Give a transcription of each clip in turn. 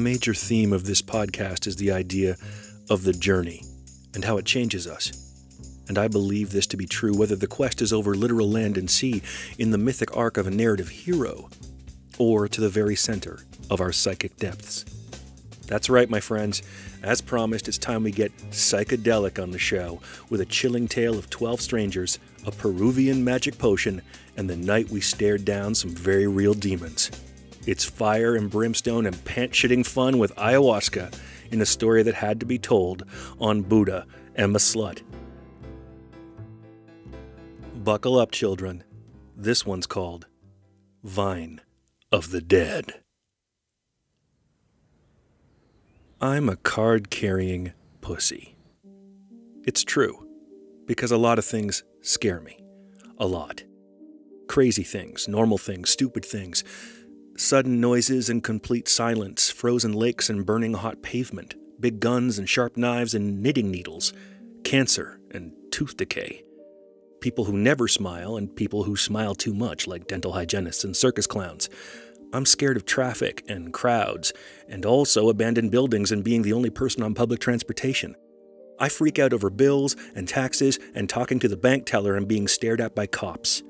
major theme of this podcast is the idea of the journey and how it changes us. And I believe this to be true whether the quest is over literal land and sea in the mythic arc of a narrative hero, or to the very center of our psychic depths. That's right, my friends. As promised, it's time we get psychedelic on the show with a chilling tale of 12 strangers, a Peruvian magic potion, and the night we stared down some very real demons. It's fire and brimstone and pants-shitting fun with ayahuasca in a story that had to be told on Buddha and Slut. Buckle up, children. This one's called Vine of the Dead. I'm a card-carrying pussy. It's true, because a lot of things scare me. A lot. Crazy things, normal things, stupid things, sudden noises and complete silence, frozen lakes and burning hot pavement, big guns and sharp knives and knitting needles, cancer and tooth decay. People who never smile and people who smile too much, like dental hygienists and circus clowns. I'm scared of traffic and crowds, and also abandoned buildings and being the only person on public transportation. I freak out over bills and taxes and talking to the bank teller and being stared at by cops.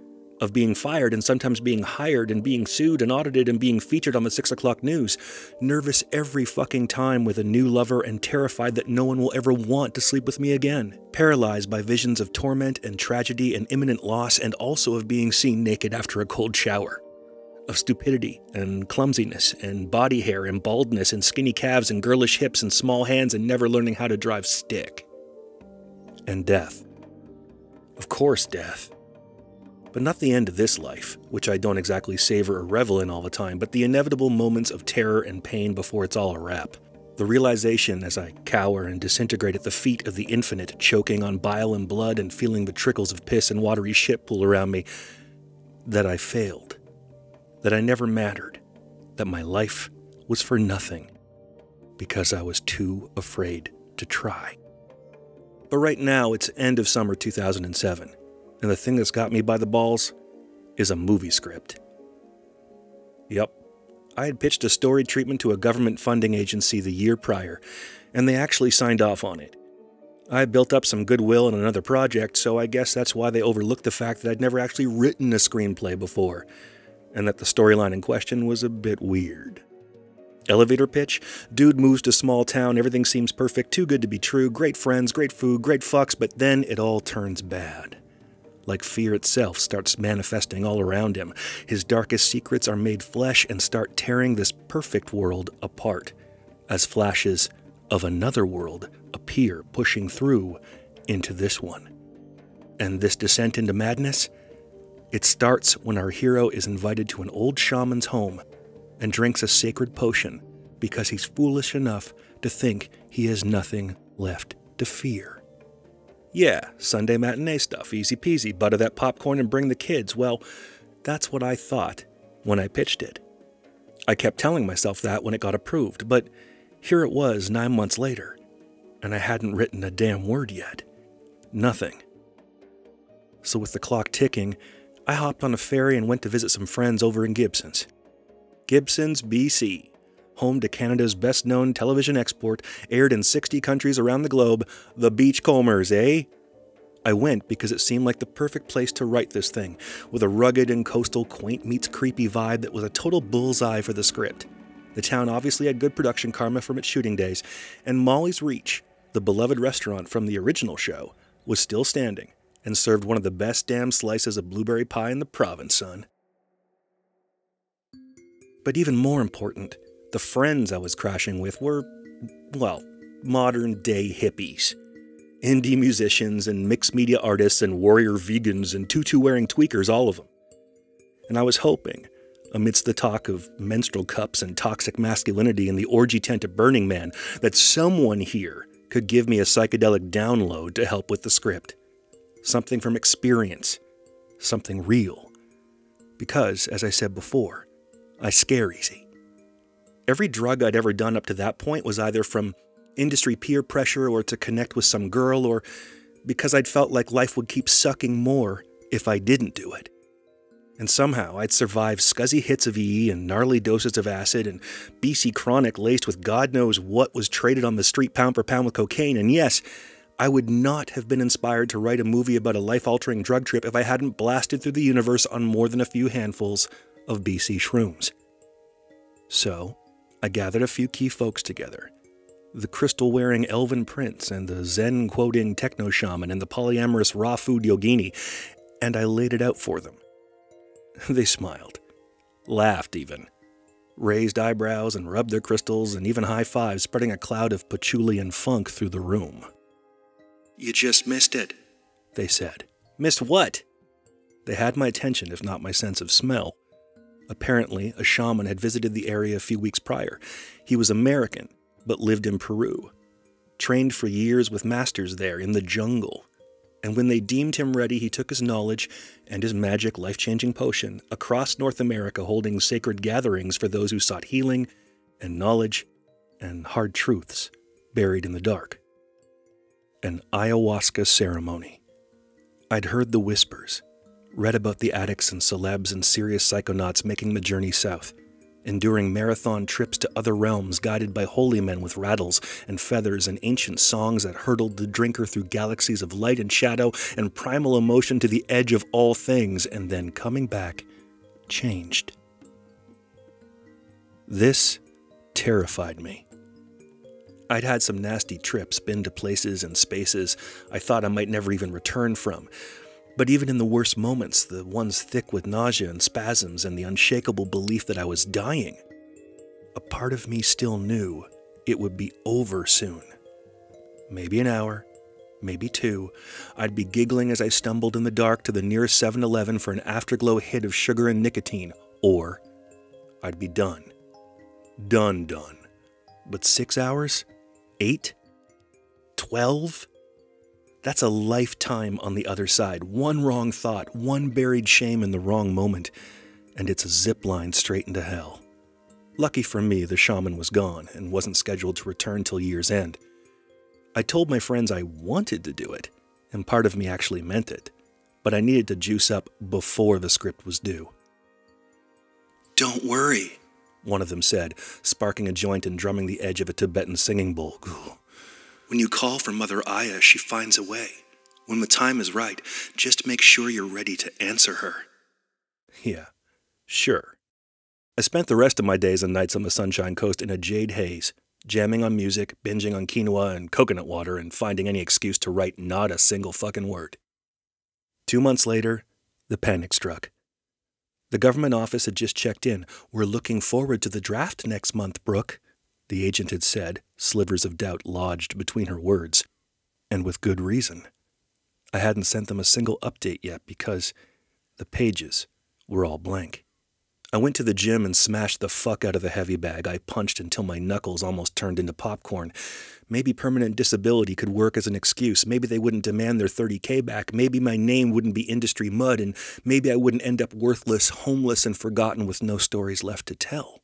Of being fired and sometimes being hired and being sued and audited and being featured on the 6 o'clock news. Nervous every fucking time with a new lover and terrified that no one will ever want to sleep with me again. Paralyzed by visions of torment and tragedy and imminent loss, and also of being seen naked after a cold shower. Of stupidity and clumsiness and body hair and baldness and skinny calves and girlish hips and small hands and never learning how to drive stick. And death. Of course, death. But not the end of this life, which I don't exactly savor or revel in all the time, but the inevitable moments of terror and pain before it's all a wrap. The realization as I cower and disintegrate at the feet of the infinite, choking on bile and blood and feeling the trickles of piss and watery shit pool around me, that I failed. That I never mattered. That my life was for nothing. Because I was too afraid to try. But right now, it's end of summer 2007. And the thing that's got me by the balls is a movie script. Yep, I had pitched a story treatment to a government funding agency the year prior, and they actually signed off on it. I had built up some goodwill in another project, so I guess that's why they overlooked the fact that I'd never actually written a screenplay before, and that the storyline in question was a bit weird. Elevator pitch, dude moves to small town, everything seems perfect, too good to be true, great friends, great food, great fucks, but then it all turns bad. Like fear itself starts manifesting all around him. His darkest secrets are made flesh and start tearing this perfect world apart, as flashes of another world appear pushing through into this one. And this descent into madness? It starts when our hero is invited to an old shaman's home and drinks a sacred potion because he's foolish enough to think he has nothing left to fear. Yeah, Sunday matinee stuff, easy peasy, butter that popcorn and bring the kids. Well, that's what I thought when I pitched it. I kept telling myself that when it got approved, but here it was 9 months later, and I hadn't written a damn word yet. Nothing. So with the clock ticking, I hopped on a ferry and went to visit some friends over in Gibsons. Gibsons, BC. Home to Canada's best-known television export, aired in 60 countries around the globe, the Beachcombers, eh? I went because it seemed like the perfect place to write this thing, with a rugged and coastal quaint meets creepy vibe that was a total bullseye for the script. The town obviously had good production karma from its shooting days, and Molly's Reach, the beloved restaurant from the original show, was still standing, and served one of the best damn slices of blueberry pie in the province, son. But even more important, the friends I was crashing with were, well, modern-day hippies. Indie musicians and mixed media artists and warrior vegans and tutu-wearing tweakers, all of them. And I was hoping, amidst the talk of menstrual cups and toxic masculinity in the orgy tent at Burning Man, that someone here could give me a psychedelic download to help with the script. Something from experience. Something real. Because, as I said before, I scare easy. Every drug I'd ever done up to that point was either from industry peer pressure or to connect with some girl or because I'd felt like life would keep sucking more if I didn't do it. And somehow I'd survived scuzzy hits of EE and gnarly doses of acid and BC Chronic laced with God knows what was traded on the street pound for pound with cocaine, and yes, I would not have been inspired to write a movie about a life-altering drug trip if I hadn't blasted through the universe on more than a few handfuls of BC shrooms. So, I gathered a few key folks together. The crystal-wearing elven prince and the Zen-quoting techno shaman and the polyamorous raw food yogini, and I laid it out for them. They smiled, laughed even, raised eyebrows and rubbed their crystals and even high-fived, spreading a cloud of patchouli and funk through the room. "You just missed it," they said. "Missed what?" They had my attention, if not my sense of smell. Apparently, a shaman had visited the area a few weeks prior. He was American, but lived in Peru. Trained for years with masters there in the jungle. And when they deemed him ready, he took his knowledge and his magic life-changing potion across North America, holding sacred gatherings for those who sought healing and knowledge and hard truths buried in the dark. An ayahuasca ceremony. I'd heard the whispers, read about the addicts and celebs and serious psychonauts making the journey south, enduring marathon trips to other realms guided by holy men with rattles and feathers and ancient songs that hurtled the drinker through galaxies of light and shadow and primal emotion to the edge of all things, and then coming back, changed. This terrified me. I'd had some nasty trips, been to places and spaces I thought I might never even return from. But even in the worst moments, the ones thick with nausea and spasms and the unshakable belief that I was dying, a part of me still knew it would be over soon. Maybe an hour, maybe two. I'd be giggling as I stumbled in the dark to the nearest 7-Eleven for an afterglow hit of sugar and nicotine, or I'd be done. Done. But 6 hours? 8? 12? That's a lifetime on the other side. One wrong thought, one buried shame in the wrong moment, and it's a zip line straight into hell. Lucky for me, the shaman was gone and wasn't scheduled to return till year's end. I told my friends I wanted to do it, and part of me actually meant it, but I needed to juice up before the script was due. "Don't worry," one of them said, sparking a joint and drumming the edge of a Tibetan singing bowl. "When you call for Mother Aya, she finds a way. When the time is right, just make sure you're ready to answer her." Yeah, sure. I spent the rest of my days and nights on the Sunshine Coast in a jade haze, jamming on music, binging on quinoa and coconut water, and finding any excuse to write not a single fucking word. 2 months later, the panic struck. The government office had just checked in. "We're looking forward to the draft next month, Brooke," the agent had said, slivers of doubt lodged between her words. And with good reason. I hadn't sent them a single update yet because the pages were all blank. I went to the gym and smashed the fuck out of the heavy bag. I punched until my knuckles almost turned into popcorn. Maybe permanent disability could work as an excuse. Maybe they wouldn't demand their $30K back. Maybe my name wouldn't be industry mud, and maybe I wouldn't end up worthless, homeless, and forgotten with no stories left to tell.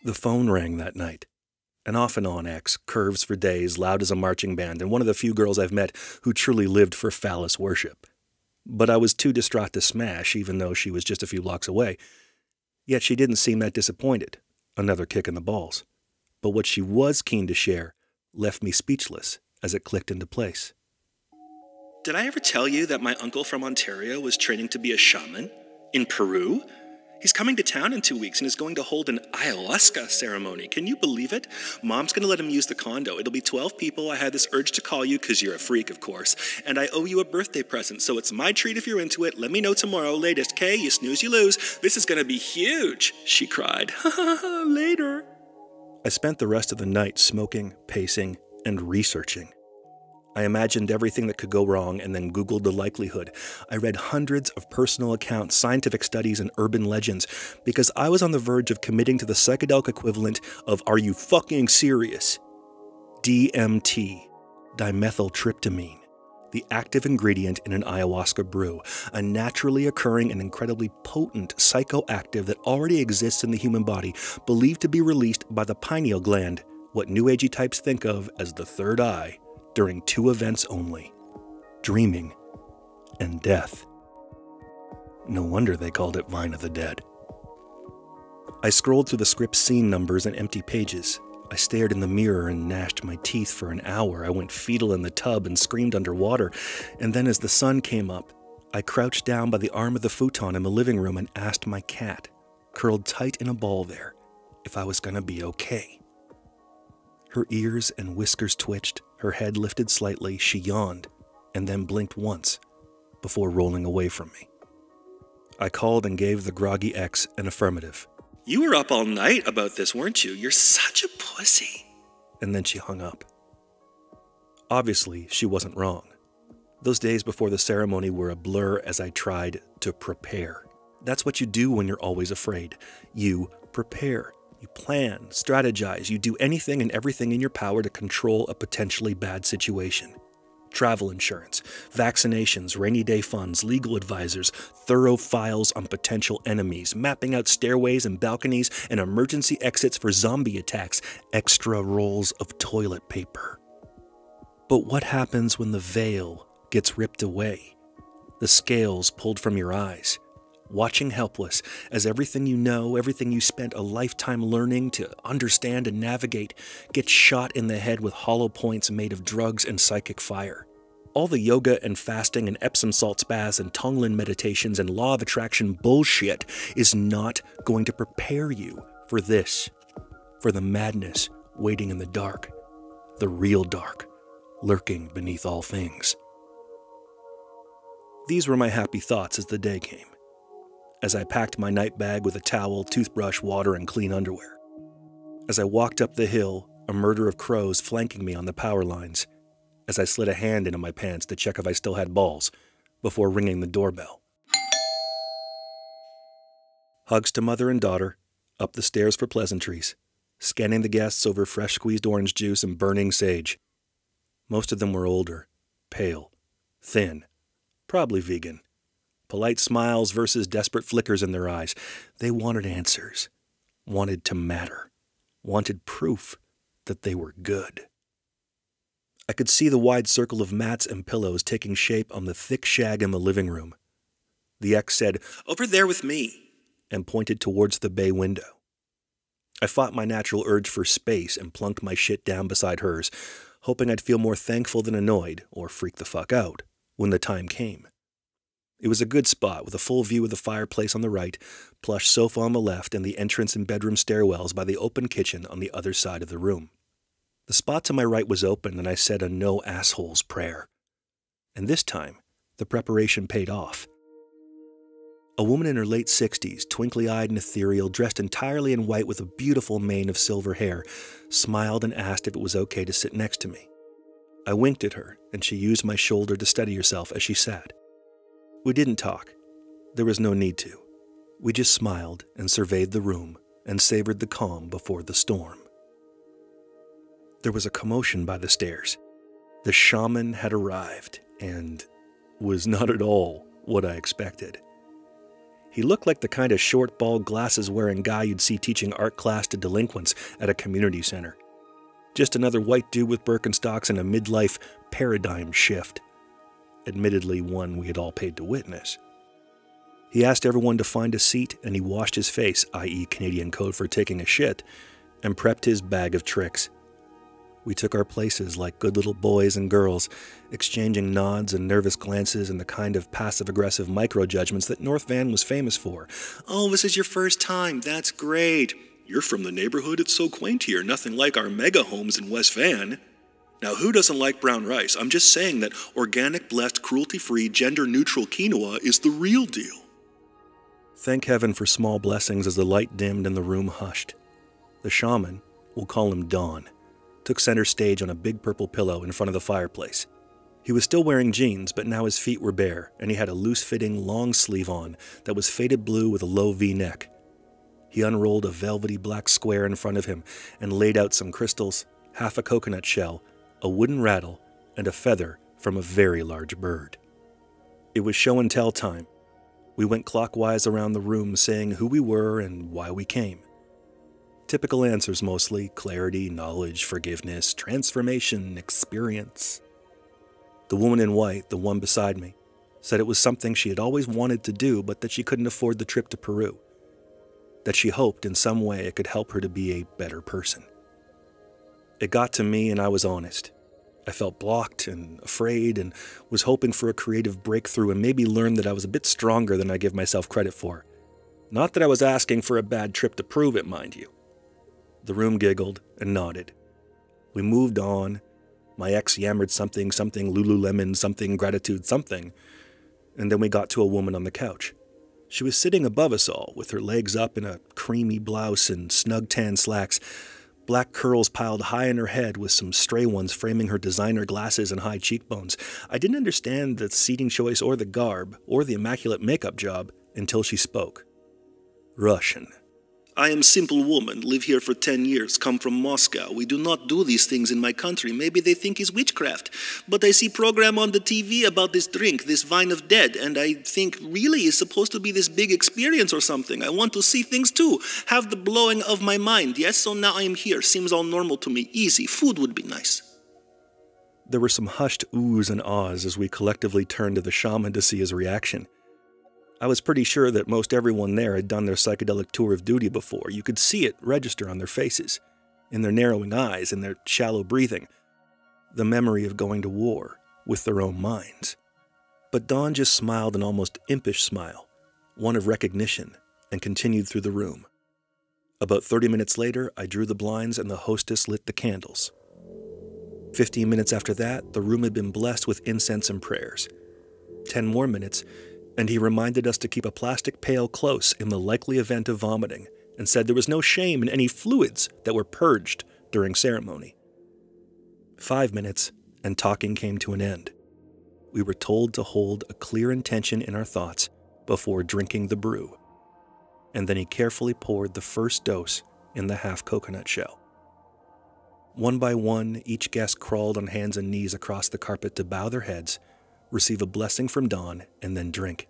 The phone rang that night. An off-and-on ex, curves for days, loud as a marching band, and one of the few girls I've met who truly lived for phallus worship. But I was too distraught to smash, even though she was just a few blocks away. Yet she didn't seem that disappointed. Another kick in the balls. But what she was keen to share left me speechless as it clicked into place. "Did I ever tell you that my uncle from Ontario was training to be a shaman? In Peru? He's coming to town in 2 weeks and is going to hold an ayahuasca ceremony. Can you believe it? Mom's going to let him use the condo. It'll be 12 people. I had this urge to call you because you're a freak, of course. And I owe you a birthday present, so it's my treat if you're into it. Let me know tomorrow, latest. Kay, you snooze, you lose. This is going to be huge," she cried. "Ha ha ha, later." I spent the rest of the night smoking, pacing, and researching. I imagined everything that could go wrong and then Googled the likelihood. I read hundreds of personal accounts, scientific studies, and urban legends because I was on the verge of committing to the psychedelic equivalent of "Are you fucking serious?" DMT, dimethyltryptamine, the active ingredient in an ayahuasca brew, a naturally occurring and incredibly potent psychoactive that already exists in the human body, believed to be released by the pineal gland, what New Agey types think of as the third eye, during 2 events only: dreaming and death. No wonder they called it Vine of the Dead. I scrolled through the script's scene numbers and empty pages. I stared in the mirror and gnashed my teeth for an hour. I went fetal in the tub and screamed underwater. And then as the sun came up, I crouched down by the arm of the futon in the living room and asked my cat, curled tight in a ball there, if I was gonna be okay. Her ears and whiskers twitched, her head lifted slightly, she yawned, and then blinked once before rolling away from me. I called and gave the groggy ex an affirmative. "You were up all night about this, weren't you? You're such a pussy." And then she hung up. Obviously, she wasn't wrong. Those days before the ceremony were a blur as I tried to prepare. That's what you do when you're always afraid. You prepare. You plan, strategize, you do anything and everything in your power to control a potentially bad situation. Travel insurance, vaccinations, rainy day funds, legal advisors, thorough files on potential enemies, mapping out stairways and balconies and emergency exits for zombie attacks, extra rolls of toilet paper. But what happens when the veil gets ripped away? The scales pulled from your eyes, watching helpless as everything you know, everything you spent a lifetime learning to understand and navigate, gets shot in the head with hollow points made of drugs and psychic fire. All the yoga and fasting and Epsom salt baths and Tonglen meditations and law of attraction bullshit is not going to prepare you for this, for the madness waiting in the dark, the real dark, lurking beneath all things. These were my happy thoughts as the day came, as I packed my night bag with a towel, toothbrush, water, and clean underwear. As I walked up the hill, a murder of crows flanking me on the power lines, as I slid a hand into my pants to check if I still had balls, before ringing the doorbell. Hugs to mother and daughter, up the stairs for pleasantries, scanning the guests over fresh squeezed orange juice and burning sage. Most of them were older, pale, thin, probably vegan. Polite smiles versus desperate flickers in their eyes. They wanted answers, wanted to matter, wanted proof that they were good. I could see the wide circle of mats and pillows taking shape on the thick shag in the living room. The ex said, "Over there with me," and pointed towards the bay window. I fought my natural urge for space and plunked my shit down beside hers, hoping I'd feel more thankful than annoyed, or freak the fuck out, when the time came. It was a good spot with a full view of the fireplace on the right, plush sofa on the left, and the entrance and bedroom stairwells by the open kitchen on the other side of the room. The spot to my right was open, and I said a no assholes prayer. And this time, the preparation paid off. A woman in her late 60s, twinkly-eyed and ethereal, dressed entirely in white with a beautiful mane of silver hair, smiled and asked if it was okay to sit next to me. I winked at her, and she used my shoulder to steady herself as she sat. We didn't talk. There was no need to. We just smiled and surveyed the room and savored the calm before the storm. There was a commotion by the stairs. The shaman had arrived and was not at all what I expected. He looked like the kind of short, bald, glasses-wearing guy you'd see teaching art class to delinquents at a community center. Just another white dude with Birkenstocks and a midlife paradigm shift. Admittedly, one we had all paid to witness. He asked everyone to find a seat, and he washed his face, i.e. Canadian code for taking a shit, and prepped his bag of tricks. We took our places like good little boys and girls, exchanging nods and nervous glances and the kind of passive-aggressive micro-judgments that North Van was famous for. "Oh, this is your first time. That's great. You're from the neighborhood. It's so quaint here. Nothing like our mega homes in West Van. Now, who doesn't like brown rice? I'm just saying that organic, blessed, cruelty-free, gender-neutral quinoa is the real deal." Thank heaven for small blessings as the light dimmed and the room hushed. The shaman, we'll call him Don, took center stage on a big purple pillow in front of the fireplace. He was still wearing jeans, but now his feet were bare, and he had a loose-fitting long sleeve on that was faded blue with a low V-neck. He unrolled a velvety black square in front of him and laid out some crystals, half a coconut shell, a wooden rattle, and a feather from a very large bird. It was show and tell time. We went clockwise around the room saying who we were and why we came. Typical answers mostly: clarity, knowledge, forgiveness, transformation, experience. The woman in white, the one beside me, said it was something she had always wanted to do, but that she couldn't afford the trip to Peru. That she hoped in some way it could help her to be a better person. It got to me and I was honest. I felt blocked and afraid and was hoping for a creative breakthrough and maybe learn that I was a bit stronger than I give myself credit for. Not that I was asking for a bad trip to prove it, mind you. The room giggled and nodded. We moved on. My ex yammered something Lululemon, something gratitude, something. And then we got to a woman on the couch. She was sitting above us all, with her legs up in a creamy blouse and snug tan slacks, black curls piled high in her head with some stray ones framing her designer glasses and high cheekbones. I didn't understand the seating choice or the garb or the immaculate makeup job until she spoke. Russian. I am simple woman, live here for 10 years, come from Moscow. We do not do these things in my country. Maybe they think it's witchcraft. But I see program on the TV about this drink, this vine of dead, and I think really it's supposed to be this big experience or something. I want to see things too, have the blowing of my mind. Yes, so now I am here. Seems all normal to me. Easy. Food would be nice. There were some hushed oohs and ahs as we collectively turned to the shaman to see his reaction. I was pretty sure that most everyone there had done their psychedelic tour of duty before. You could see it register on their faces, in their narrowing eyes, in their shallow breathing. The memory of going to war with their own minds. But Dawn just smiled an almost impish smile, one of recognition, and continued through the room. About 30 minutes later, I drew the blinds and the hostess lit the candles. 15 minutes after that, the room had been blessed with incense and prayers. 10 more minutes, and he reminded us to keep a plastic pail close in the likely event of vomiting, and said there was no shame in any fluids that were purged during ceremony. 5 minutes, and talking came to an end. We were told to hold a clear intention in our thoughts before drinking the brew, and then he carefully poured the first dose in the half-coconut shell. One by one, each guest crawled on hands and knees across the carpet to bow their heads, receive a blessing from Dawn, and then drink.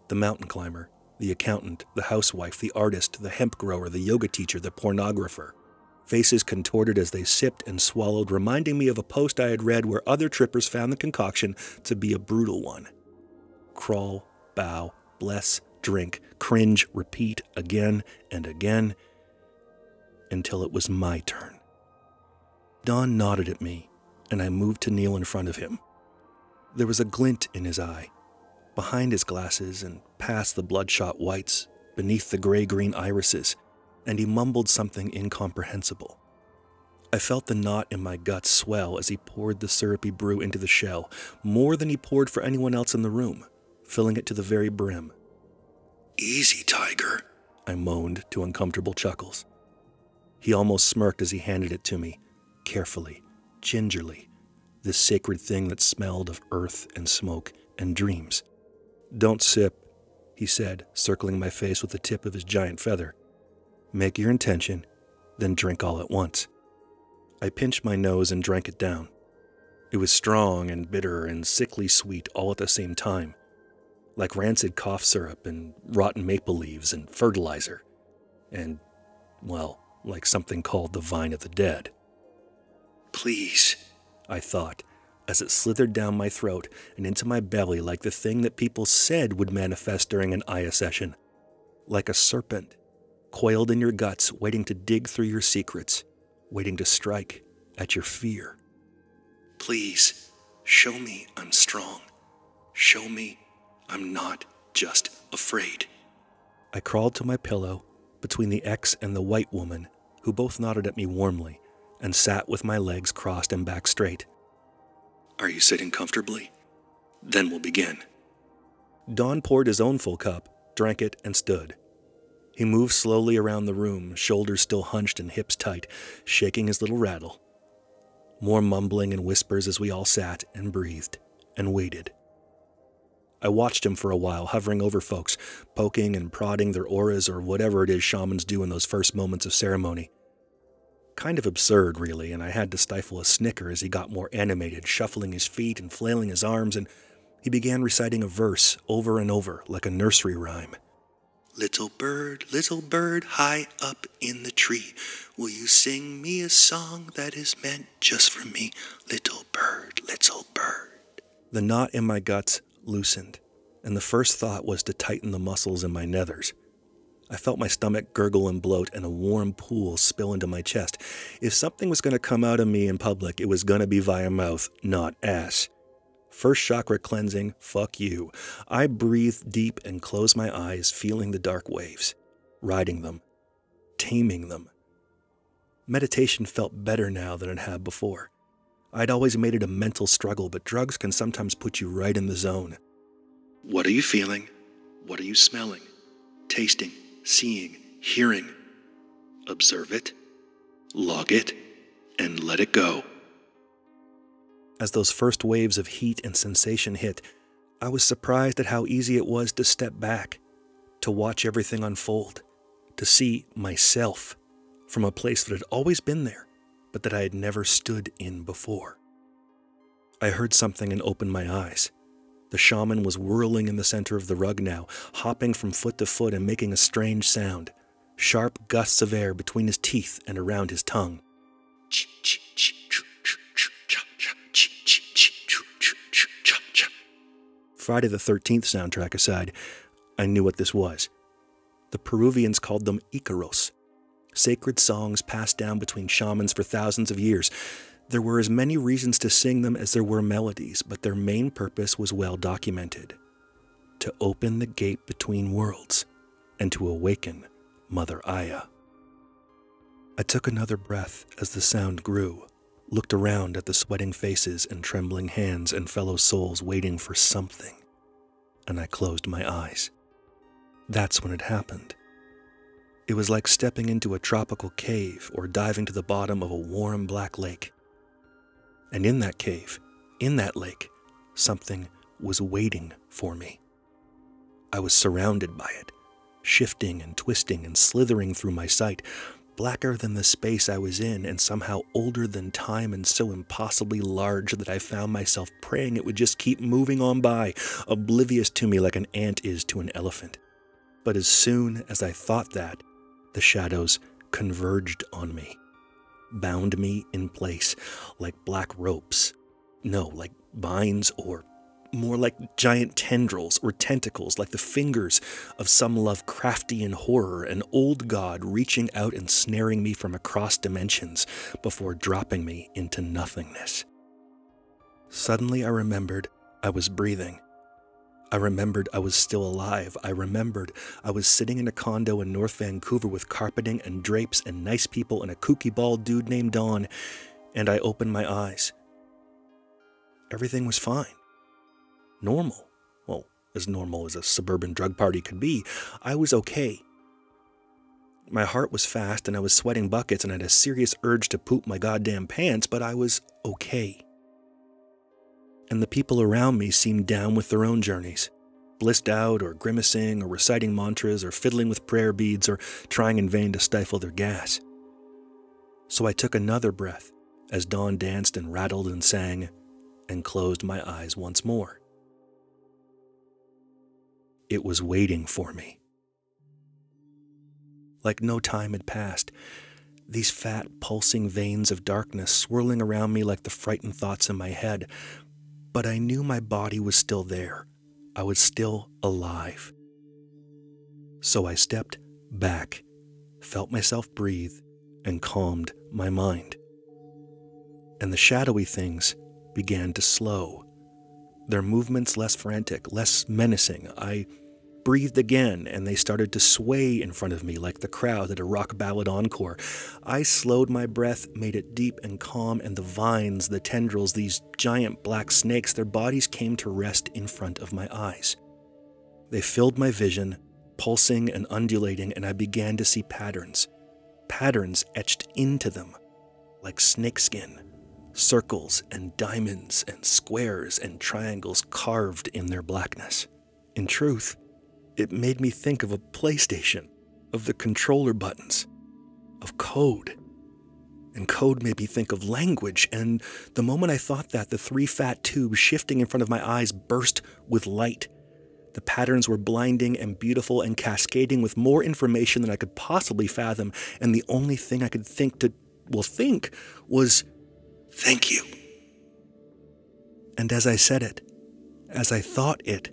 The mountain climber, the accountant, the housewife, the artist, the hemp grower, the yoga teacher, the pornographer. Faces contorted as they sipped and swallowed, reminding me of a post I had read where other trippers found the concoction to be a brutal one. Crawl, bow, bless, drink, cringe, repeat again and again, until it was my turn. Dawn nodded at me, and I moved to kneel in front of him. There was a glint in his eye, behind his glasses and past the bloodshot whites, beneath the gray-green irises, and he mumbled something incomprehensible. I felt the knot in my gut swell as he poured the syrupy brew into the shell, more than he poured for anyone else in the room, filling it to the very brim. "Easy, Tiger," I moaned to uncomfortable chuckles. He almost smirked as he handed it to me, carefully, gingerly, this sacred thing that smelled of earth and smoke and dreams. "Don't sip," he said, circling my face with the tip of his giant feather. "Make your intention, then drink all at once." I pinched my nose and drank it down. It was strong and bitter and sickly sweet all at the same time, like rancid cough syrup and rotten maple leaves and fertilizer, and, well, like something called the vine of the dead. "Please," I thought, as it slithered down my throat and into my belly like the thing that people said would manifest during an Aya session. Like a serpent, coiled in your guts, waiting to dig through your secrets, waiting to strike at your fear. "Please, show me I'm strong. Show me I'm not just afraid." I crawled to my pillow between the ex and the white woman, who both nodded at me warmly, and sat with my legs crossed and back straight. "Are you sitting comfortably? Then we'll begin." Don poured his own full cup, drank it, and stood. He moved slowly around the room, shoulders still hunched and hips tight, shaking his little rattle. More mumbling and whispers as we all sat and breathed and waited. I watched him for a while, hovering over folks, poking and prodding their auras or whatever it is shamans do in those first moments of ceremony. Kind of absurd, really, and I had to stifle a snicker as he got more animated, shuffling his feet and flailing his arms, and he began reciting a verse over and over like a nursery rhyme. Little bird, high up in the tree, will you sing me a song that is meant just for me? Little bird, little bird." The knot in my guts loosened, and the first thought was to tighten the muscles in my nethers. I felt my stomach gurgle and bloat and a warm pool spill into my chest. If something was going to come out of me in public, it was going to be via mouth, not ass. First chakra cleansing, fuck you. I breathed deep and closed my eyes, feeling the dark waves, riding them, taming them. Meditation felt better now than it had before. I'd always made it a mental struggle, but drugs can sometimes put you right in the zone. What are you feeling? What are you smelling? Tasting, seeing, hearing? Observe it, log it, and let it go. As those first waves of heat and sensation hit, I was surprised at how easy it was to step back, to watch everything unfold, to see myself from a place that had always been there, but that I had never stood in before. I heard something and opened my eyes. The shaman was whirling in the center of the rug now, hopping from foot to foot and making a strange sound, sharp gusts of air between his teeth and around his tongue. Friday the 13th soundtrack aside, I knew what this was. The Peruvians called them Icaros, sacred songs passed down between shamans for thousands of years. There were as many reasons to sing them as there were melodies, but their main purpose was well documented: to open the gate between worlds and to awaken Mother Aya. I took another breath as the sound grew, looked around at the sweating faces and trembling hands and fellow souls waiting for something, and I closed my eyes. That's when it happened. It was like stepping into a tropical cave or diving to the bottom of a warm black lake. And in that cave, in that lake, something was waiting for me. I was surrounded by it, shifting and twisting and slithering through my sight, blacker than the space I was in and somehow older than time and so impossibly large that I found myself praying it would just keep moving on by, oblivious to me like an ant is to an elephant. But as soon as I thought that, the shadows converged on me, bound me in place like black ropes. No, like vines, or more like giant tendrils or tentacles, like the fingers of some Lovecraftian horror, an old god reaching out and snaring me from across dimensions before dropping me into nothingness. Suddenly I remembered I was breathing. I remembered I was still alive. I remembered I was sitting in a condo in North Vancouver with carpeting and drapes and nice people and a kooky bald dude named Don, and I opened my eyes. Everything was fine. Normal. Well, as normal as a suburban drug party could be. I was okay. My heart was fast and I was sweating buckets and I had a serious urge to poop my goddamn pants, but I was okay. And the people around me seemed down with their own journeys, blissed out or grimacing or reciting mantras or fiddling with prayer beads or trying in vain to stifle their gas. So I took another breath as Dawn danced and rattled and sang, and closed my eyes once more. It was waiting for me. Like no time had passed, these fat, pulsing veins of darkness swirling around me like the frightened thoughts in my head. But I knew my body was still there. I was still alive. So I stepped back, felt myself breathe, and calmed my mind. And the shadowy things began to slow, their movements less frantic, less menacing. I breathed again, and they started to sway in front of me like the crowd at a rock ballad encore. I slowed my breath, made it deep and calm, and the vines, the tendrils, these giant black snakes, their bodies came to rest in front of my eyes. They filled my vision, pulsing and undulating, and I began to see patterns etched into them, like snakeskin, circles and diamonds and squares and triangles carved in their blackness. In truth, it made me think of a PlayStation, of the controller buttons, of code. And code made me think of language, and the moment I thought that, the three fat tubes shifting in front of my eyes burst with light. The patterns were blinding and beautiful and cascading with more information than I could possibly fathom, and the only thing I could think was, thank you. And as I said it, As I thought it,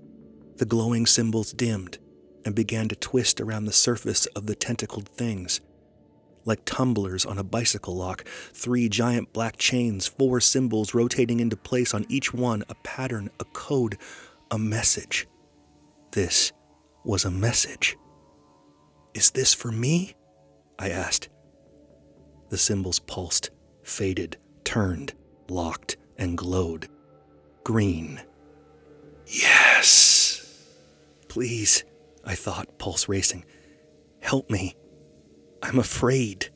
the glowing symbols dimmed and began to twist around the surface of the tentacled things. Like tumblers on a bicycle lock, 3 giant black chains, 4 symbols rotating into place on each one, a pattern, a code, a message. This was a message. "Is this for me?" I asked. The symbols pulsed, faded, turned, locked, and glowed. Green. Yes! "Please," I thought, pulse racing. "Help me. I'm afraid."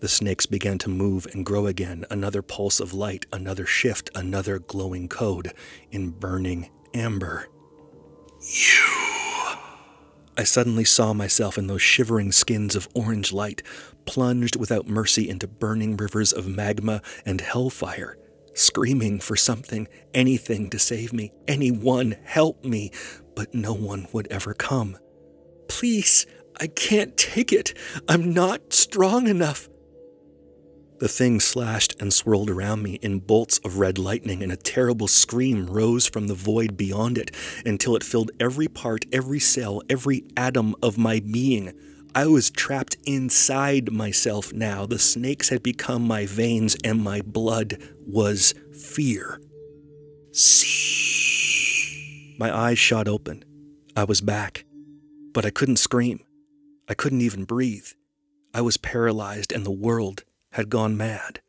The snakes began to move and grow again, another pulse of light, another shift, another glowing code in burning amber. "You." I suddenly saw myself in those shivering skins of orange light, plunged without mercy into burning rivers of magma and hellfire, screaming for something, anything to save me, anyone help me, but no one would ever come. "Please, I can't take it. I'm not strong enough." The thing slashed and swirled around me in bolts of red lightning, and a terrible scream rose from the void beyond it until it filled every part, every cell, every atom of my being. I was trapped inside myself now. The snakes had become my veins, and my blood was fear. "See." My eyes shot open. I was back. But I couldn't scream. I couldn't even breathe. I was paralyzed, and the world had gone mad.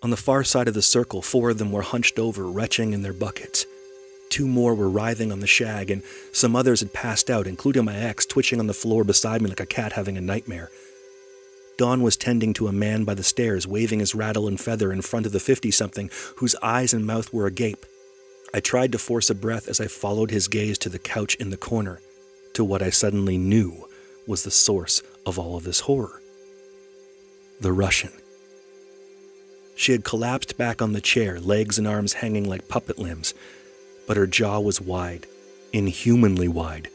On the far side of the circle, 4 of them were hunched over, retching in their buckets. 2 more were writhing on the shag, and some others had passed out, including my ex, twitching on the floor beside me like a cat having a nightmare. Don was tending to a man by the stairs, waving his rattle and feather in front of the 50-something, whose eyes and mouth were agape. I tried to force a breath as I followed his gaze to the couch in the corner, to what I suddenly knew was the source of all of this horror. The Russian. She had collapsed back on the chair, legs and arms hanging like puppet limbs, but her jaw was wide, inhumanly wide,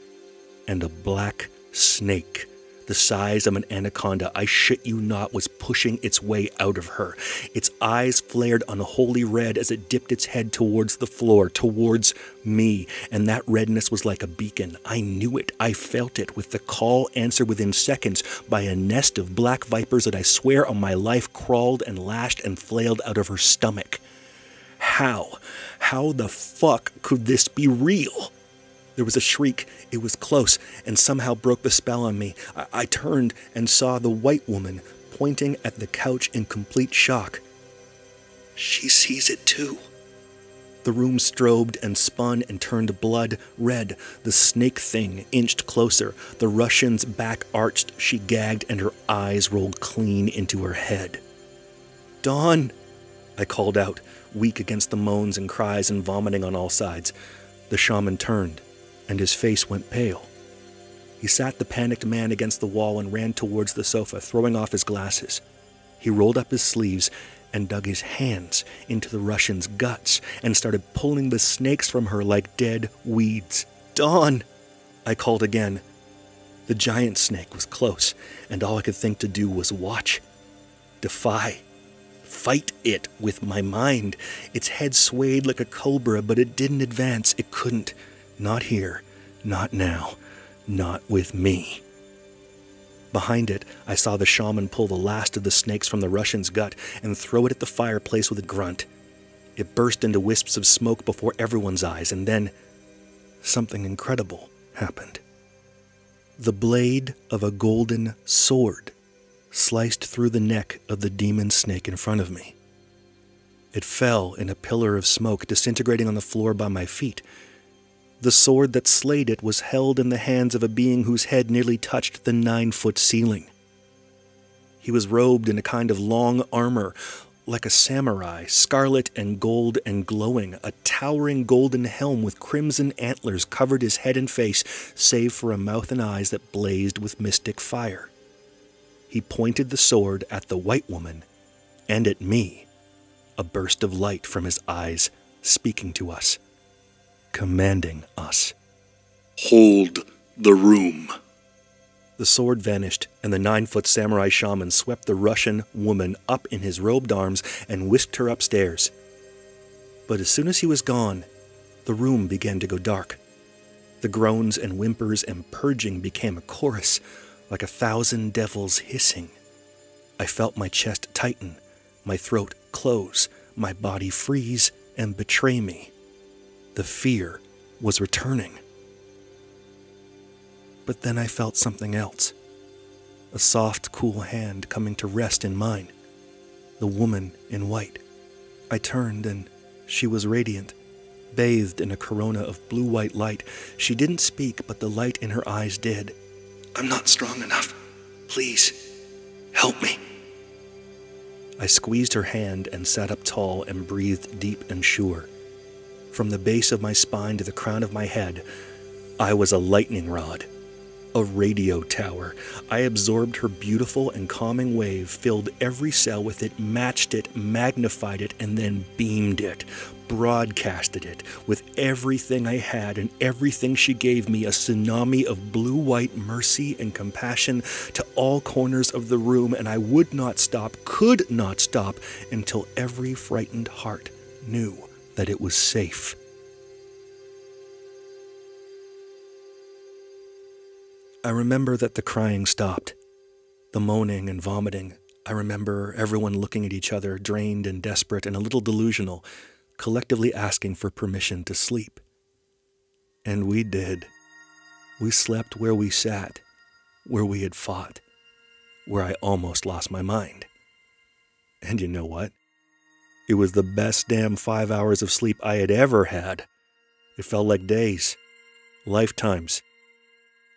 and a black snake, the size of an anaconda, I shit you not, was pushing its way out of her. Its eyes flared unholy red as it dipped its head towards the floor, towards me, and that redness was like a beacon. I knew it. I felt it, with the call answered within seconds by a nest of black vipers that I swear on my life crawled and lashed and flailed out of her stomach. How? How the fuck could this be real? There was a shriek. It was close and somehow broke the spell on me. I turned and saw the white woman pointing at the couch in complete shock. "She sees it too." The room strobed and spun and turned blood red. The snake thing inched closer. The Russian's back arched. She gagged and her eyes rolled clean into her head. "Dawn!" I called out, weak against the moans and cries and vomiting on all sides. The shaman turned, and his face went pale. He sat the panicked man against the wall and ran towards the sofa, throwing off his glasses. He rolled up his sleeves and dug his hands into the Russian's guts and started pulling the snakes from her like dead weeds. "Dawn!" I called again. The giant snake was close, and all I could think to do was watch, defy, fight it with my mind. Its head swayed like a cobra, but it didn't advance. It couldn't. Not here, not now, not with me. Behind it, I saw the shaman pull the last of the snakes from the Russian's gut and throw it at the fireplace with a grunt. It burst into wisps of smoke before everyone's eyes, and then something incredible happened. The blade of a golden sword sliced through the neck of the demon snake in front of me. It fell in a pillar of smoke, disintegrating on the floor by my feet. The sword that slayed it was held in the hands of a being whose head nearly touched the 9-foot ceiling. He was robed in a kind of long armor, like a samurai, scarlet and gold and glowing. A towering golden helm with crimson antlers covered his head and face, save for a mouth and eyes that blazed with mystic fire. He pointed the sword at the white woman and at me, a burst of light from his eyes speaking to us, commanding us. "Hold the room." The sword vanished, and the 9-foot samurai shaman swept the Russian woman up in his robed arms and whisked her upstairs. But as soon as he was gone, the room began to go dark. The groans and whimpers and purging became a chorus, like 1,000 devils hissing. I felt my chest tighten, my throat close, my body freeze and betray me. The fear was returning. But then I felt something else. A soft, cool hand coming to rest in mine. The woman in white. I turned and she was radiant, bathed in a corona of blue-white light. She didn't speak, but the light in her eyes did. "I'm not strong enough. Please, help me." I squeezed her hand and sat up tall and breathed deep and sure. From the base of my spine to the crown of my head, I was a lightning rod. A radio tower. I absorbed her beautiful and calming wave, filled every cell with it, matched it, magnified it, and then beamed it, broadcasted it, with everything I had and everything she gave me, a tsunami of blue-white mercy and compassion to all corners of the room, and I would not stop, could not stop, until every frightened heart knew that it was safe. I remember that the crying stopped, the moaning and vomiting. I remember everyone looking at each other, drained and desperate and a little delusional, collectively asking for permission to sleep. And we did. We slept where we sat, where we had fought, where I almost lost my mind. And you know what? It was the best damn 5 hours of sleep I had ever had. It felt like days, lifetimes.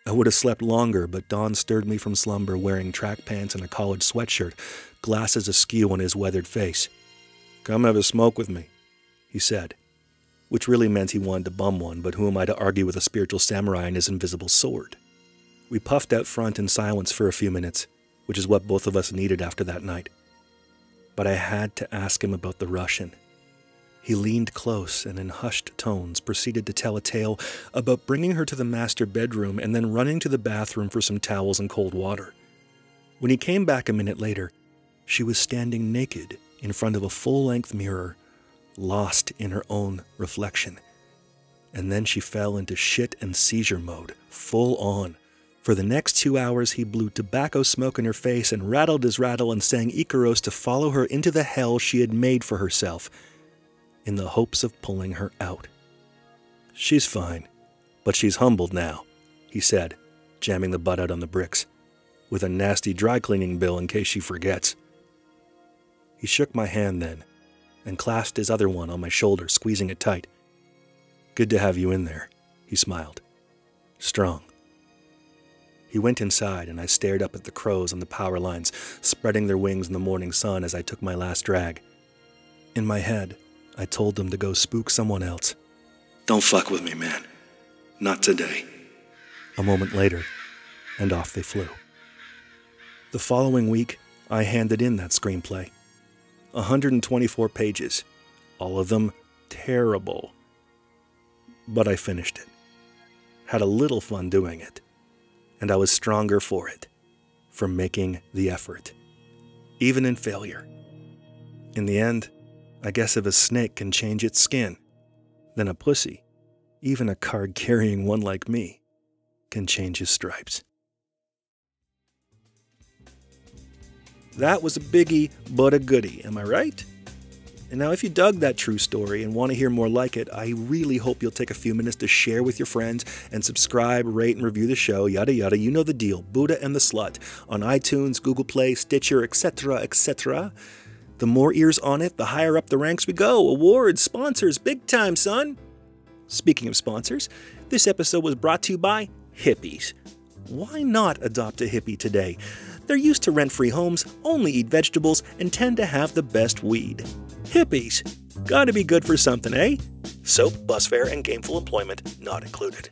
I would have slept longer, but Don stirred me from slumber wearing track pants and a college sweatshirt, glasses askew on his weathered face. "Come have a smoke with me," he said, which really meant he wanted to bum one, but who am I to argue with a spiritual samurai and his invisible sword? We puffed out front in silence for a few minutes, which is what both of us needed after that night. But I had to ask him about the Russian. He leaned close and in hushed tones proceeded to tell a tale about bringing her to the master bedroom and then running to the bathroom for some towels and cold water. When he came back a minute later, she was standing naked in front of a full-length mirror, lost in her own reflection. And then she fell into shit and seizure mode, full on. For the next 2 hours, he blew tobacco smoke in her face and rattled his rattle and sang Icaros to follow her into the hell she had made for herself, in the hopes of pulling her out. "She's fine, but she's humbled now," he said, jamming the butt out on the bricks, "with a nasty dry cleaning bill in case she forgets." He shook my hand then, and clasped his other one on my shoulder, squeezing it tight. "Good to have you in there," he smiled. "Strong." He went inside, and I stared up at the crows on the power lines, spreading their wings in the morning sun as I took my last drag. In my head, I told them to go spook someone else. "Don't fuck with me, man. Not today." A moment later, and off they flew. The following week, I handed in that screenplay. 124 pages, all of them terrible. But I finished it. Had a little fun doing it. And I was stronger for it, for making the effort, even in failure. In the end, I guess if a snake can change its skin, then a pussy, even a card-carrying one like me, can change his stripes. That was a biggie, but a goodie, am I right? And now if you dug that true story and want to hear more like it, I really hope you'll take a few minutes to share with your friends and subscribe, rate, and review the show, yada yada, you know the deal, Buddha and the Slut, on iTunes, Google Play, Stitcher, etc., etc. The more ears on it, the higher up the ranks we go. Awards, sponsors, big time, son. Speaking of sponsors, this episode was brought to you by hippies. Why not adopt a hippie today? They're used to rent-free homes, only eat vegetables, and tend to have the best weed. Hippies. Gotta be good for something, eh? Soap, bus fare, and gainful employment not included.